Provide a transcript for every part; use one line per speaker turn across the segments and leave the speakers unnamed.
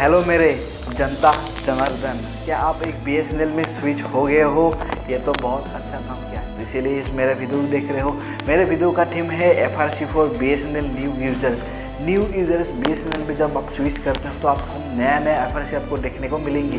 Hello मेरे जनता जनार्दन, क्या आप एक BSNL में स्विच हो गए हो? ये तो बहुत अच्छा काम किया, इसीलिए इस मेरा वीडियो देख रहे हो। मेरे वीडियो का थीम है FRC for BSNL new users. BSNL पे जब आप स्विच करते हो तो आपको नया FRC आपको देखने को मिलेंगी।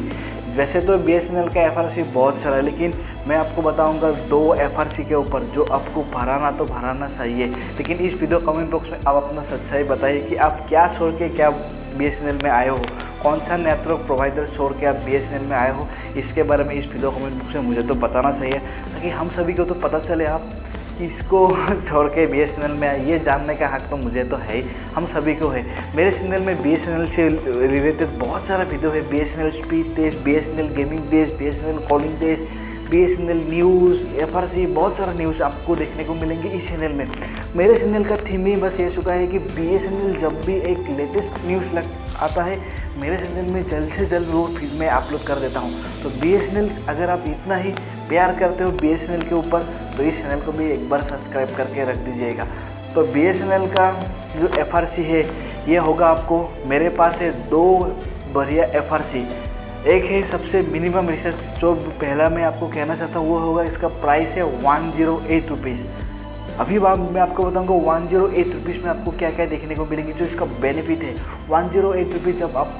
वैसे तो BSNL का FRC बहुत सारा है, लेकिन मैं आपको बताऊंगा 2 FRC के ऊपर जो आपको भराना चाहिए। लेकिन इस वीडियो कमेंट बॉक्स में आप अपना सच्चाई बताइए कि आप क्या छोड़ के क्या BSNL में आए हो, कौन सा नेटवर्क प्रोवाइडर छोड़ के आप BSNL में आए हो। इसके बारे में इस वीडियो कमेंट बॉक्स में मुझे तो बताना चाहिए, ताकि हम सभी को तो पता चले आप इसको छोड़ के BSNL में आए। ये जानने का हक तो मुझे तो है ही, हम सभी को है। मेरे चैनल में BSNL से रिलेटेड बहुत सारा वीडियो है। BSNL speed test, BSNL gaming test, BSNL calling test, BSNL news, FRC, बहुत सारा न्यूज़ आपको देखने को मिलेंगे इस चैनल में। मेरे चैनल का थीम ही बस ये चुका है कि BSNL जब भी एक लेटेस्ट न्यूज़ आता है, मेरे चैनल में जल्द से जल्द वो फिर मैं अपलोड कर देता हूँ। तो BSNL अगर आप इतना ही प्यार करते हो BSNL के ऊपर, तो इस चैनल को भी एक बार सब्सक्राइब करके रख दीजिएगा। तो BSNL का जो FRC है ये होगा आपको, मेरे पास है 2 बढ़िया FRC। एक है सबसे मिनिमम रिसर्च, जो पहला मैं आपको कहना चाहता हूँ वो होगा, इसका प्राइस है 108 रुपीज़। अभी मैं आपको बताऊंगा 108 रुपीज़ में आपको क्या क्या देखने को मिलेंगे, जो इसका बेनिफिट है। 108 रुपीज़ जब आप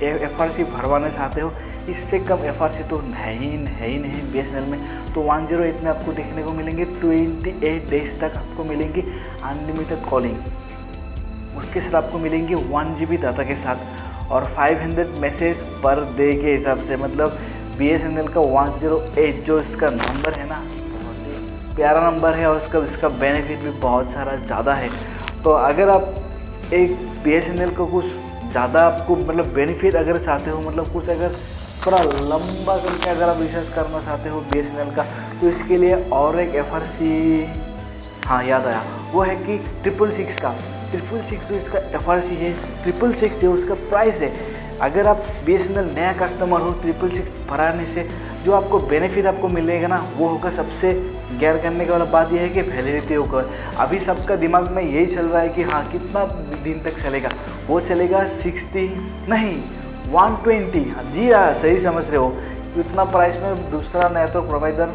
FRC भरवाना चाहते हो, इससे कम FRC तो है ही नहीं BSNL में। तो 108 में आपको देखने को मिलेंगे 28 डेज तक आपको मिलेंगी अनलिमिटेड कॉलिंग। उसके साथ आपको मिलेंगे 1 GB डाटा के साथ और 500 मैसेज पर डे के हिसाब से। मतलब BSNL का 108 जो इसका नंबर है ना, बहुत ही प्यारा नंबर है, और इसका बेनिफिट भी बहुत सारा ज़्यादा है। तो अगर आप एक BSNL को कुछ ज़्यादा आपको मतलब बेनिफिट अगर चाहते हो, मतलब कुछ अगर थोड़ा लंबा करके अगर आप रिसर्च करना चाहते हो BSNL का, तो इसके लिए और एक FRC, हाँ याद आया, वो है कि 666 का 666 जो इसका FRC है, 666 जो उसका प्राइस है। अगर आप BSNL नया कस्टमर हो, 666 भराने से जो आपको बेनिफिट आपको मिलेगा ना, वो होगा सबसे गैर करने वाला बात यह है कि वैलिडिटी होगा। अभी सबका दिमाग में यही चल रहा है कि हाँ कितना दिन तक चलेगा, वो चलेगा 60 नहीं 120। हाँ जी हाँ, सही समझ रहे हो। इतना प्राइस में दूसरा नेटवर्क प्रोवाइडर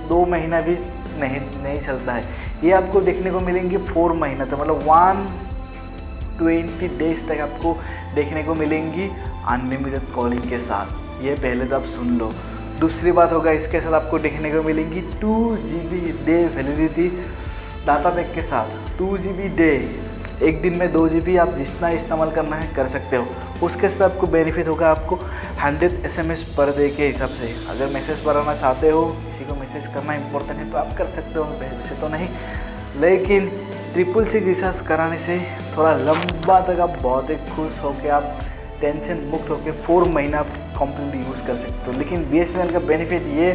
2 महीना भी नहीं चलता है। ये आपको देखने को मिलेंगे 4 महीना तक, मतलब 120 डेज तक आपको देखने को मिलेंगी अनलिमिटेड कॉलिंग के साथ। ये पहले तो आप सुन लो। दूसरी बात होगा, इसके साथ आपको देखने को मिलेंगी 2 GB day validity data pack के साथ। 2 GB डे, एक दिन में 2 GB आप जितना इस्तेमाल करना है कर सकते हो। उसके साथ आपको बेनिफिट होगा आपको 100 SMS पर डे के हिसाब से। अगर मैसेज बढ़ाना चाहते हो, किसी को मैसेज करना इंपॉर्टेंट है, तो आप कर सकते हो, वैसे तो नहीं। लेकिन 666 रिचार्ज कराने से थोड़ा लंबा तक आप बहुत ही खुश होकर आप टेंशन मुक्त होकर 4 महीना आप कंप्लीटली यूज़ कर सकते हो। लेकिन BSNL का बेनिफिट ये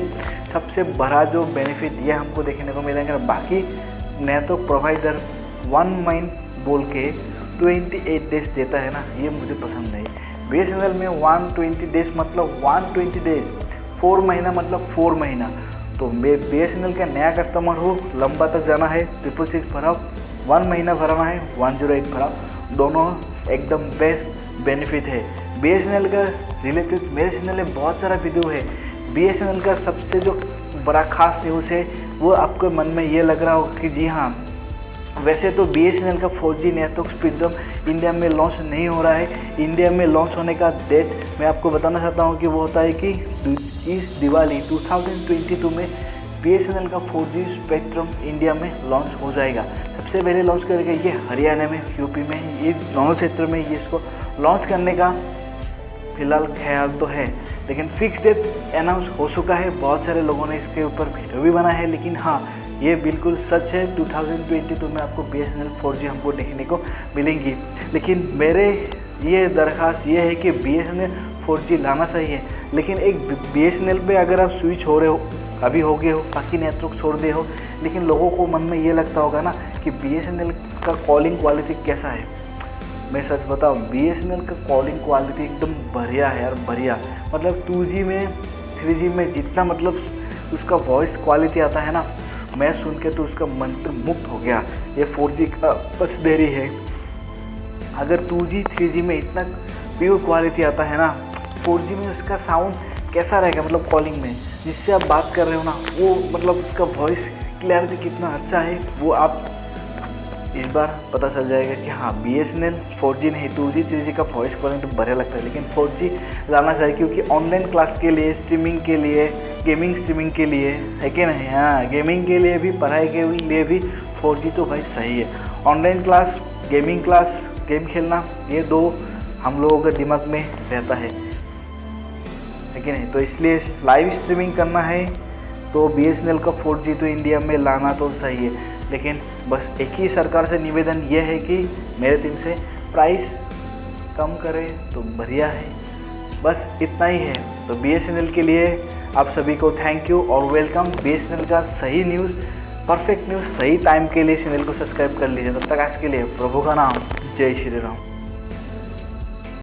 सबसे बड़ा जो बेनिफिट ये हमको देखने को मिलेगा। बाकी नेटवर्क प्रोवाइडर 1 मंथ बोल के 28 डेज देता है ना, ये मुझे पसंद नहीं। BSNL में 120 डेज मतलब 120 डेज, 4 महीना मतलब 4 महीना। तो मैं BSNL का नया कस्टमर हो, लंबा तक जाना है 666 भराओ, 1 महीना भराना है 108 भराओ, दोनों एकदम बेस्ट बेनिफिट है। BSNL का रिलेटेड मेरे चैनल में बहुत सारा वीडियो है। BSNL का सबसे जो बड़ा खास न्यूज़ है, वो आपको मन में ये लग रहा होगा कि जी हाँ, वैसे तो BSNL का 4G नेटवर्क स्पीड इंडिया में लॉन्च नहीं हो रहा है। इंडिया में लॉन्च होने का डेट मैं आपको बताना चाहता हूँ कि वो होता है कि इस दिवाली 2022 में BSNL का 4G स्पेक्ट्रम इंडिया में लॉन्च हो जाएगा। सबसे पहले लॉन्च करेगा ये हरियाणा में, यूपी में, ये दोनों क्षेत्र में ये इसको लॉन्च करने का फिलहाल ख्याल तो है। लेकिन फिक्स डेट अनाउंस हो चुका है, बहुत सारे लोगों ने इसके ऊपर वीडियो भी बना है। लेकिन हाँ, ये बिल्कुल सच है, 2022 में आपको BSNL 4G हमको देखने को मिलेंगी। लेकिन मेरे ये दरख्वास्त ये है कि BSNL 4G लाना चाहिए। लेकिन एक BSNL पे अगर आप स्विच हो रहे हो, अभी हो गए हो, बाकी नेटवर्क छोड़ दे हो, लेकिन लोगों को मन में ये लगता होगा ना कि BSNL का कॉलिंग क्वालिटी कैसा है। मैं सच बताऊँ, BSNL का कॉलिंग क्वालिटी एकदम बढ़िया है यार, बढ़िया। मतलब 2G में 3G में जितना मतलब उसका वॉइस क्वालिटी आता है ना, मैं सुन के तो उसका मंत्र मुक्त हो गया। ये 4G का बस देरी है। अगर 2G 3G में इतना प्योर क्वालिटी आता है ना, 4G में उसका साउंड कैसा रहेगा, मतलब कॉलिंग में जिससे आप बात कर रहे हो ना, वो मतलब उसका वॉइस क्लैरिटी कितना अच्छा है वो आप इस बार पता चल जाएगा कि हाँ BSNL 4G नहीं 2G 3G का वॉइस क्वालिटी तो बढ़िया लगता है, लेकिन 4G लाना चाहिए क्योंकि ऑनलाइन क्लास के लिए, स्ट्रीमिंग के लिए, गेमिंग स्ट्रीमिंग के लिए है कि नहीं। हाँ, गेमिंग के लिए भी, पढ़ाई के लिए भी 4G तो भाई सही है। Online class, gaming class, game खेलना, ये दो हम लोगों के दिमाग में रहता है कि नहीं। तो इसलिए लाइव स्ट्रीमिंग करना है तो BSNL का 4G तो इंडिया में लाना तो सही है, लेकिन बस एक ही सरकार से निवेदन ये है कि मेरे टीम से प्राइस कम करे तो बढ़िया है, बस इतना ही है। तो BSNL के लिए आप सभी को थैंक यू और वेलकम। BSNL का सही न्यूज़, परफेक्ट न्यूज़ सही टाइम के लिए चैनल को सब्सक्राइब कर लीजिए। तब तक आज के लिए प्रभु का नाम, जय श्री राम।